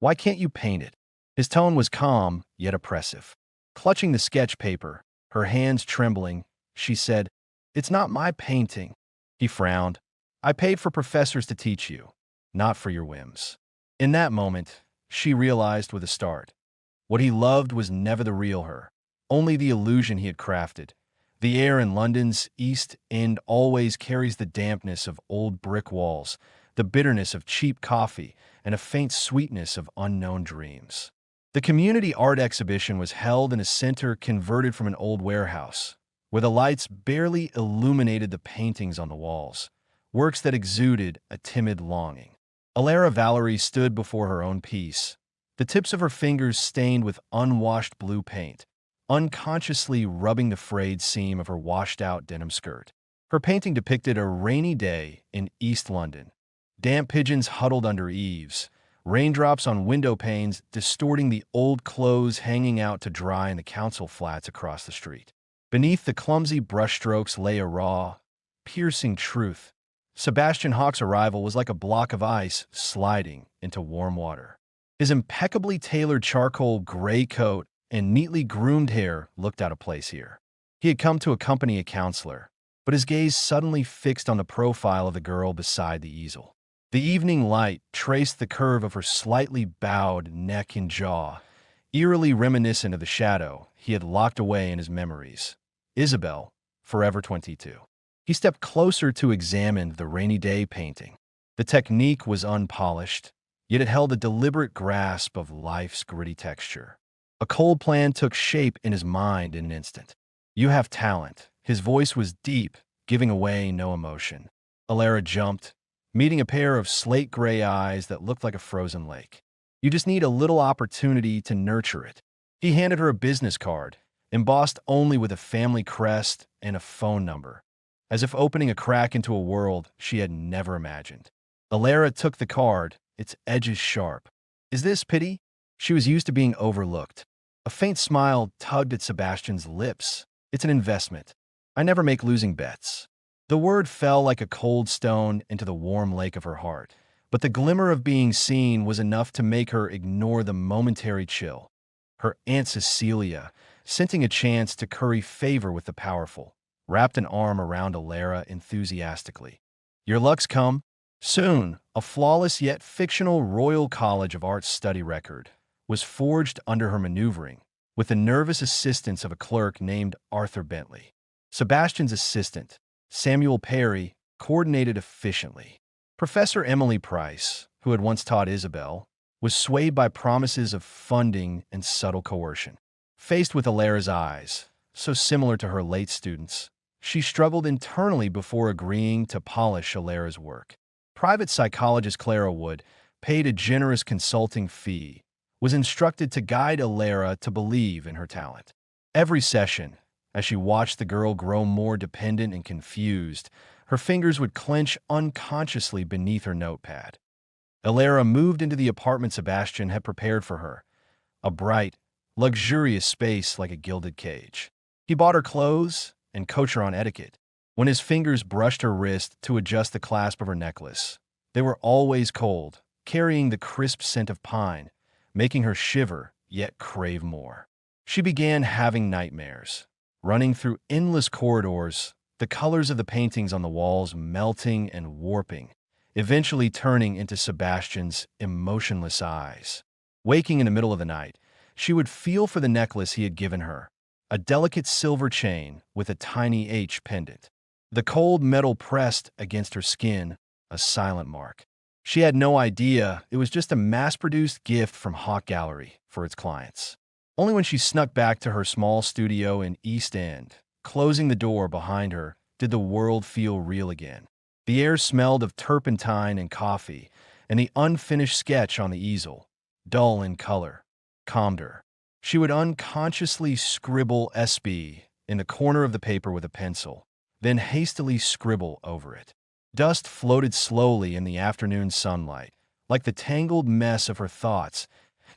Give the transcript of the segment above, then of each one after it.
Why can't you paint it?" His tone was calm, yet oppressive. Clutching the sketch paper, her hands trembling, she said, "It's not my painting." He frowned. "I paid for professors to teach you, not for your whims." In that moment, she realized with a start. What he loved was never the real her, only the illusion he had crafted. The air in London's East End always carries the dampness of old brick walls, the bitterness of cheap coffee, and a faint sweetness of unknown dreams. The community art exhibition was held in a center converted from an old warehouse, where the lights barely illuminated the paintings on the walls, works that exuded a timid longing. Alara Valerie stood before her own piece, the tips of her fingers stained with unwashed blue paint, unconsciously rubbing the frayed seam of her washed-out denim skirt. Her painting depicted a rainy day in East London. Damp pigeons huddled under eaves, raindrops on window panes distorting the old clothes hanging out to dry in the council flats across the street. Beneath the clumsy brushstrokes lay a raw, piercing truth. Sebastian Hawke's arrival was like a block of ice sliding into warm water. His impeccably tailored charcoal gray coat and neatly groomed hair looked out of place here. He had come to accompany a counselor, but his gaze suddenly fixed on the profile of the girl beside the easel. The evening light traced the curve of her slightly bowed neck and jaw, eerily reminiscent of the shadow he had locked away in his memories. Isabel, forever 22. He stepped closer to examine the rainy day painting. The technique was unpolished, yet it held a deliberate grasp of life's gritty texture. A cold plan took shape in his mind in an instant. "You have talent." His voice was deep, giving away no emotion. Alara jumped, meeting a pair of slate-gray eyes that looked like a frozen lake. "You just need a little opportunity to nurture it." He handed her a business card, embossed only with a family crest and a phone number, as if opening a crack into a world she had never imagined. Alara took the card, its edges sharp. "Is this pity?" She was used to being overlooked. A faint smile tugged at Sebastian's lips. "It's an investment. I never make losing bets." The word fell like a cold stone into the warm lake of her heart, but the glimmer of being seen was enough to make her ignore the momentary chill. Her Aunt Cecilia, scenting a chance to curry favor with the powerful, wrapped an arm around Alara enthusiastically. "Your luck's come." Soon, a flawless yet fictional Royal College of Arts study record was forged under her maneuvering, with the nervous assistance of a clerk named Arthur Bentley. Sebastian's assistant, Samuel Perry, coordinated efficiently. Professor Emily Price, who had once taught Isabel, was swayed by promises of funding and subtle coercion. Faced with Alara's eyes, so similar to her late students, she struggled internally before agreeing to polish Alara's work. Private psychologist Clara Wood, paid a generous consulting fee, was instructed to guide Alara to believe in her talent. Every session, as she watched the girl grow more dependent and confused, her fingers would clench unconsciously beneath her notepad. Alara moved into the apartment Sebastian had prepared for her, a bright, luxurious space like a gilded cage. He bought her clothes and coached her on etiquette. When his fingers brushed her wrist to adjust the clasp of her necklace, they were always cold, carrying the crisp scent of pine, making her shiver yet crave more. She began having nightmares, running through endless corridors, the colors of the paintings on the walls melting and warping, eventually turning into Sebastian's emotionless eyes. Waking in the middle of the night, she would feel for the necklace he had given her, a delicate silver chain with a tiny H pendant. The cold metal pressed against her skin, a silent mark. She had no idea it was just a mass-produced gift from Hawk Gallery for its clients. Only when she snuck back to her small studio in East End, closing the door behind her, did the world feel real again. The air smelled of turpentine and coffee, and the unfinished sketch on the easel, dull in color, calmed her. She would unconsciously scribble SB in the corner of the paper with a pencil, then hastily scribble over it. Dust floated slowly in the afternoon sunlight, like the tangled mess of her thoughts.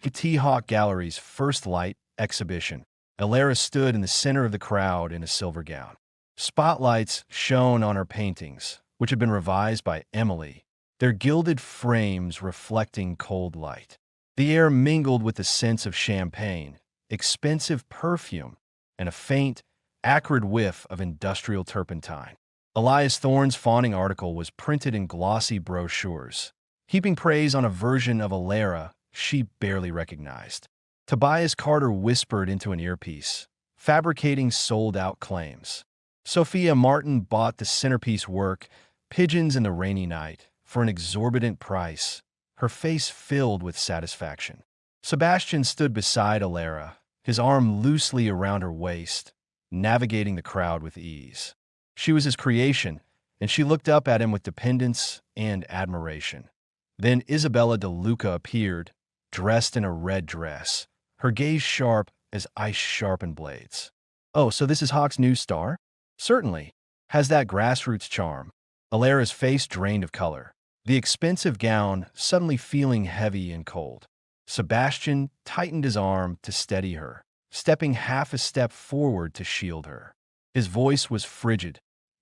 At T. Hawk Gallery's First Light exhibition, Alara stood in the center of the crowd in a silver gown. Spotlights shone on her paintings, which had been revised by Emily, their gilded frames reflecting cold light. The air mingled with the scents of champagne, expensive perfume, and a faint, acrid whiff of industrial turpentine. Elias Thorne's fawning article was printed in glossy brochures, heaping praise on a version of Alara she barely recognized. Tobias Carter whispered into an earpiece, fabricating sold-out claims. Sophia Martin bought the centerpiece work, Pigeons in the Rainy Night, for an exorbitant price, her face filled with satisfaction. Sebastian stood beside Alara, his arm loosely around her waist, navigating the crowd with ease. She was his creation, and she looked up at him with dependence and admiration. Then Isabella de Luca appeared, dressed in a red dress, her gaze sharp as ice-sharpened blades. "Oh, so this is Hawk's new star?" "Certainly. Has that grassroots charm." Alara's face drained of color, the expensive gown suddenly feeling heavy and cold. Sebastian tightened his arm to steady her, stepping half a step forward to shield her. His voice was frigid.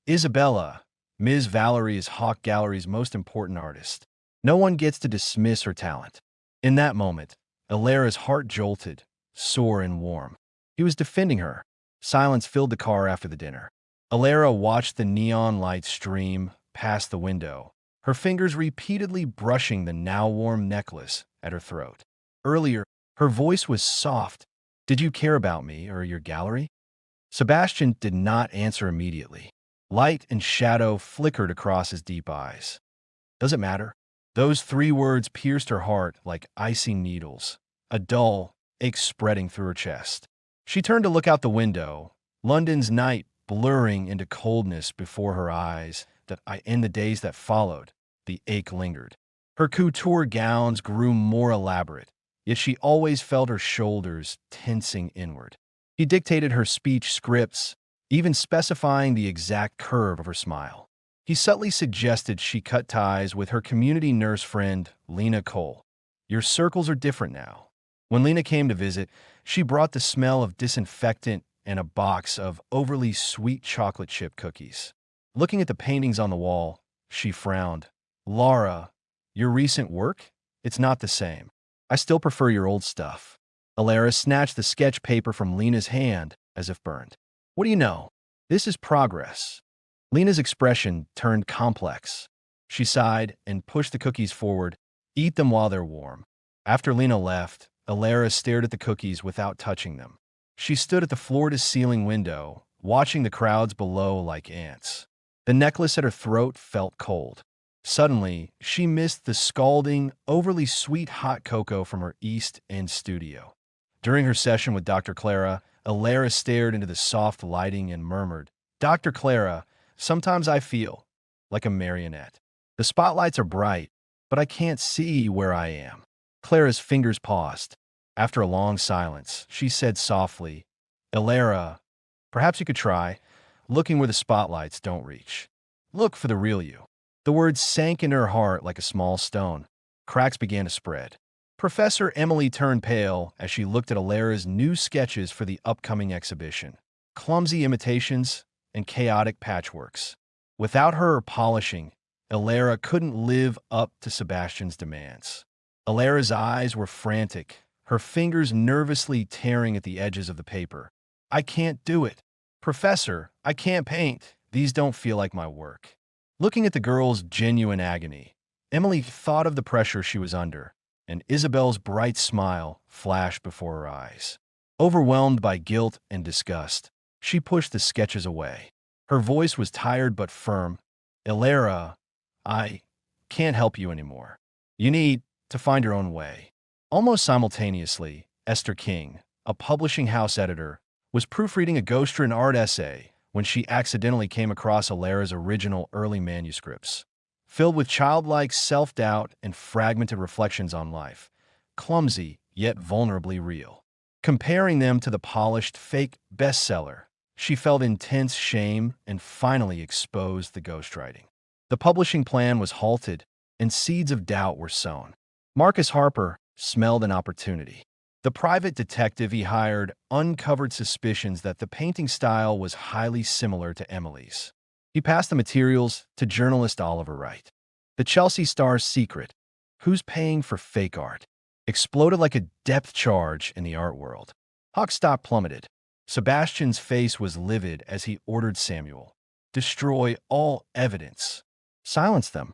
"Isabella, Ms. Valerie is Hawk Gallery's most important artist. No one gets to dismiss her talent." In that moment, Alara's heart jolted, sore and warm. He was defending her. Silence filled the car after the dinner. Alara watched the neon light stream past the window, her fingers repeatedly brushing the now-warm necklace at her throat. Earlier, her voice was soft. "Did you care about me or your gallery?" Sebastian did not answer immediately. Light and shadow flickered across his deep eyes. "Does it matter?" Those three words pierced her heart like icy needles, a dull ache spreading through her chest. She turned to look out the window, London's night blurring into coldness before her eyes. In the days that followed, the ache lingered. Her couture gowns grew more elaborate, yet she always felt her shoulders tensing inward. He dictated her speech scripts, even specifying the exact curve of her smile. He subtly suggested she cut ties with her community nurse friend, Lena Cole. "Your circles are different now." When Lena came to visit, she brought the smell of disinfectant and a box of overly sweet chocolate chip cookies. Looking at the paintings on the wall, she frowned. "Laura, your recent work? It's not the same. I still prefer your old stuff." Alara snatched the sketch paper from Lena's hand as if burned. "What do you know? This is progress." Lena's expression turned complex. She sighed and pushed the cookies forward. "Eat them while they're warm." After Lena left, Alara stared at the cookies without touching them. She stood at the floor-to-ceiling window, watching the crowds below like ants. The necklace at her throat felt cold. Suddenly, she missed the scalding, overly sweet hot cocoa from her East End studio. During her session with Dr. Clara, Alara stared into the soft lighting and murmured, "Dr. Clara, sometimes I feel like a marionette. The spotlights are bright, but I can't see where I am." Clara's fingers paused. After a long silence, she said softly, "Alara, perhaps you could try looking where the spotlights don't reach. Look for the real you." The words sank into her heart like a small stone. Cracks began to spread. Professor Emily turned pale as she looked at Alara's new sketches for the upcoming exhibition. Clumsy imitations and chaotic patchworks. Without her polishing, Alara couldn't live up to Sebastian's demands. Alara's eyes were frantic, her fingers nervously tearing at the edges of the paper. "I can't do it. Professor, I can't paint. These don't feel like my work." Looking at the girl's genuine agony, Emily thought of the pressure she was under, and Isabel's bright smile flashed before her eyes. Overwhelmed by guilt and disgust, she pushed the sketches away. Her voice was tired but firm. "Alara, I can't help you anymore. You need to find your own way." Almost simultaneously, Esther King, a publishing house editor, was proofreading a Ghostrian art essay when she accidentally came across Alara's original early manuscripts. Filled with childlike self-doubt and fragmented reflections on life, clumsy yet vulnerably real. Comparing them to the polished, fake bestseller, she felt intense shame and finally exposed the ghostwriting. The publishing plan was halted, and seeds of doubt were sown. Marcus Harper smelled an opportunity. The private detective he hired uncovered suspicions that the painting style was highly similar to Emily's. He passed the materials to journalist Oliver Wright. The Chelsea Star's secret: who's paying for fake art? exploded like a depth charge in the art world. Hawk's stock plummeted. Sebastian's face was livid as he ordered Samuel, "Destroy all evidence. Silence them."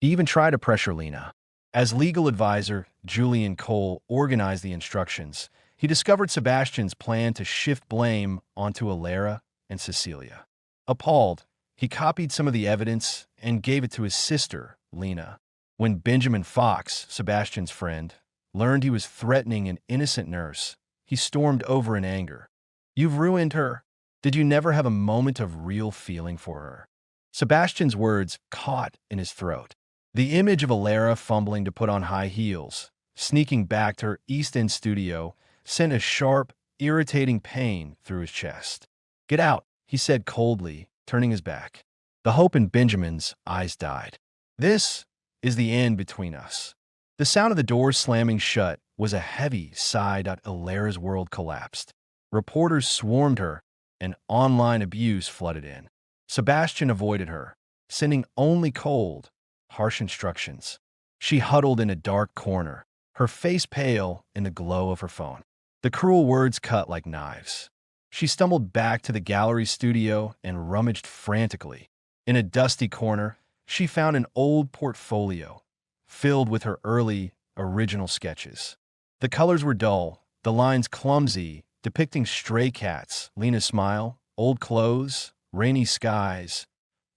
He even tried to pressure Lena. As legal advisor, Julian Cole organized the instructions. He discovered Sebastian's plan to shift blame onto Alara and Cecilia. Appalled, he copied some of the evidence and gave it to his sister, Lena. When Benjamin Fox, Sebastian's friend, learned he was threatening an innocent nurse, he stormed over in anger. "You've ruined her. Did you never have a moment of real feeling for her?" Sebastian's words caught in his throat. The image of Alara fumbling to put on high heels, sneaking back to her East End studio, sent a sharp, irritating pain through his chest. "Get out," he said coldly, turning his back. The hope in Benjamin's eyes died. "This is the end between us." The sound of the door slamming shut was a heavy sigh. Alara's world collapsed. Reporters swarmed her, and online abuse flooded in. Sebastian avoided her, sending only cold, harsh instructions. She huddled in a dark corner, her face pale in the glow of her phone. The cruel words cut like knives. She stumbled back to the gallery studio and rummaged frantically. In a dusty corner, she found an old portfolio filled with her early, original sketches. The colors were dull, the lines clumsy, depicting stray cats, Lena's smile, old clothes, rainy skies,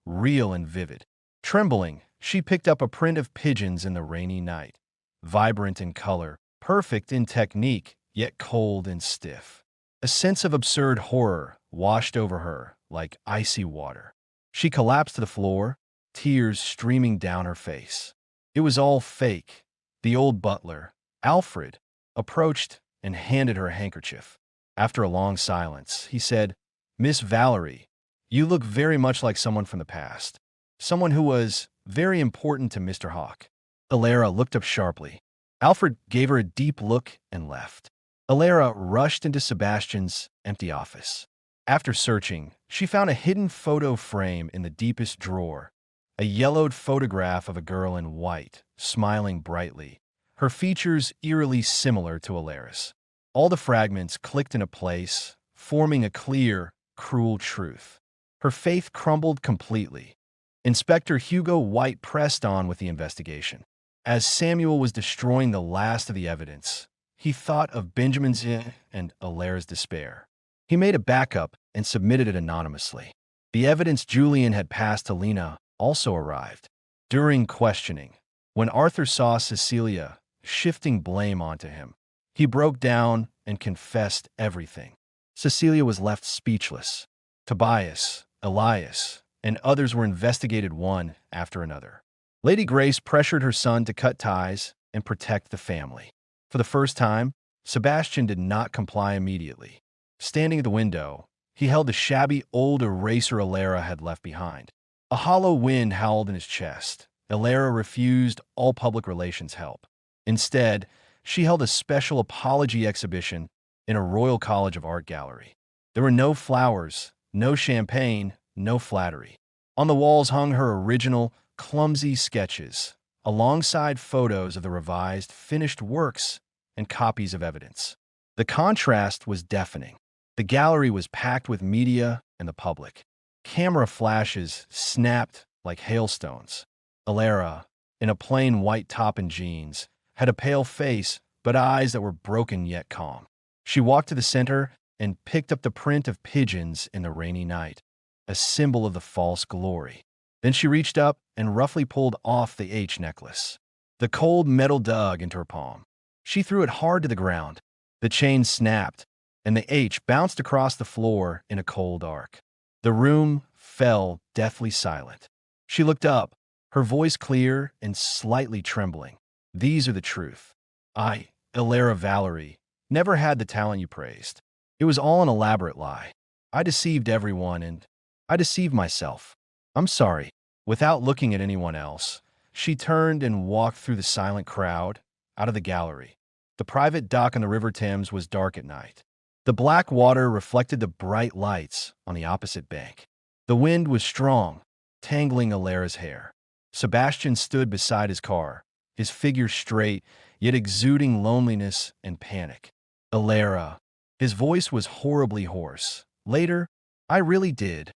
real and vivid. Trembling, she picked up a print of pigeons in the rainy night, vibrant in color, perfect in technique, yet cold and stiff. A sense of absurd horror washed over her like icy water. She collapsed to the floor, tears streaming down her face. It was all fake. The old butler, Alfred, approached and handed her a handkerchief. After a long silence, he said, "Miss Valerie, you look very much like someone from the past. Someone who was very important to Mr. Hawk." Alara looked up sharply. Alfred gave her a deep look and left. Alara rushed into Sebastian's empty office. After searching, she found a hidden photo frame in the deepest drawer, a yellowed photograph of a girl in white, smiling brightly, her features eerily similar to Alara's. All the fragments clicked into place, forming a clear, cruel truth. Her faith crumbled completely. Inspector Hugo White pressed on with the investigation. As Samuel was destroying the last of the evidence, he thought of Benjamin's and Alara's despair. He made a backup and submitted it anonymously. The evidence Julian had passed to Lena also arrived. During questioning, when Arthur saw Cecilia shifting blame onto him, he broke down and confessed everything. Cecilia was left speechless. Tobias, Elias, and others were investigated one after another. Lady Grace pressured her son to cut ties and protect the family. For the first time, Sebastian did not comply immediately. Standing at the window, he held the shabby old eraser Alara had left behind. A hollow wind howled in his chest. Alara refused all public relations help. Instead, she held a special apology exhibition in a Royal College of Art gallery. There were no flowers, no champagne, no flattery. On the walls hung her original, clumsy sketches, alongside photos of the revised, finished works and copies of evidence. The contrast was deafening. The gallery was packed with media and the public. Camera flashes snapped like hailstones. Alara, in a plain white top and jeans, had a pale face but eyes that were broken yet calm. She walked to the center and picked up the print of pigeons in the rainy night, a symbol of the false glory. Then she reached up and roughly pulled off the H necklace. The cold metal dug into her palm. She threw it hard to the ground. The chain snapped, and the H bounced across the floor in a cold arc. The room fell deathly silent. She looked up, her voice clear and slightly trembling. "These are the truth. I, Alara Valerie, never had the talent you praised. It was all an elaborate lie. I deceived everyone and I deceived myself. I'm sorry." Without looking at anyone else, she turned and walked through the silent crowd, out of the gallery. The private dock on the River Thames was dark at night. The black water reflected the bright lights on the opposite bank. The wind was strong, tangling Alara's hair. Sebastian stood beside his car, his figure straight, yet exuding loneliness and panic. Alara. His voice was horribly hoarse. Later, I really did.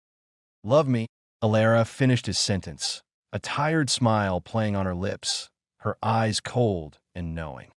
Love me. Alara finished his sentence, a tired smile playing on her lips, her eyes cold and knowing.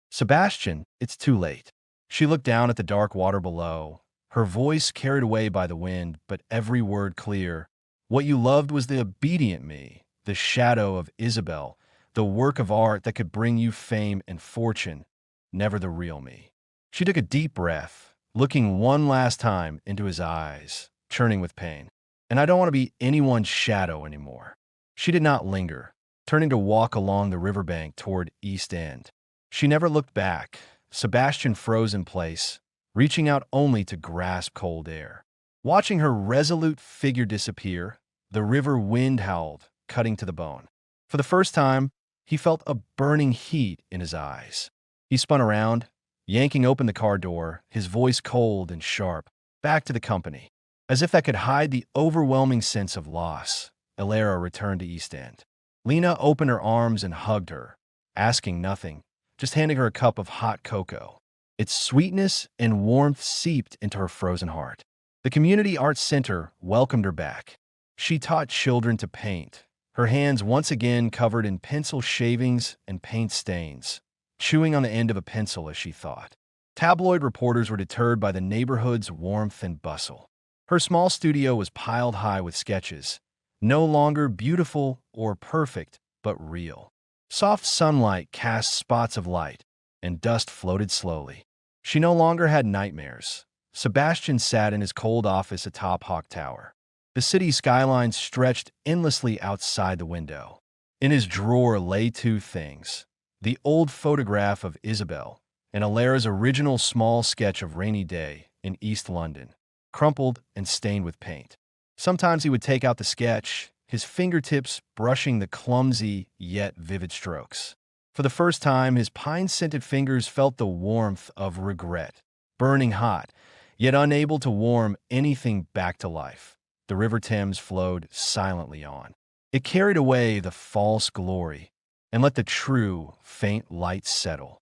Sebastian, it's too late. She looked down at the dark water below, her voice carried away by the wind, but every word clear. What you loved was the obedient me, the shadow of Isabel, the work of art that could bring you fame and fortune, never the real me. She took a deep breath, looking one last time into his eyes, churning with pain. And I don't want to be anyone's shadow anymore. She did not linger, turning to walk along the riverbank toward East End. She never looked back. Sebastian froze in place, reaching out only to grasp cold air. Watching her resolute figure disappear, the river wind howled, cutting to the bone. For the first time, he felt a burning heat in his eyes. He spun around, yanking open the car door, his voice cold and sharp, back to the company. As if that could hide the overwhelming sense of loss, Alara returned to East End. Lena opened her arms and hugged her, asking nothing, just handing her a cup of hot cocoa. Its sweetness and warmth seeped into her frozen heart. The community arts center welcomed her back. She taught children to paint, her hands once again covered in pencil shavings and paint stains, chewing on the end of a pencil as she thought. Tabloid reporters were deterred by the neighborhood's warmth and bustle. Her small studio was piled high with sketches, no longer beautiful or perfect, but real. Soft sunlight cast spots of light, and dust floated slowly. She no longer had nightmares. Sebastian sat in his cold office atop Hawk Tower. The city skyline stretched endlessly outside the window. In his drawer lay two things: the old photograph of Isabel and Alara's original small sketch of rainy day in East London, crumpled and stained with paint. Sometimes he would take out the sketch, his fingertips brushing the clumsy yet vivid strokes. For the first time, his pine-scented fingers felt the warmth of regret, burning hot, yet unable to warm anything back to life. The River Thames flowed silently on. It carried away the false glory and let the true, faint light settle.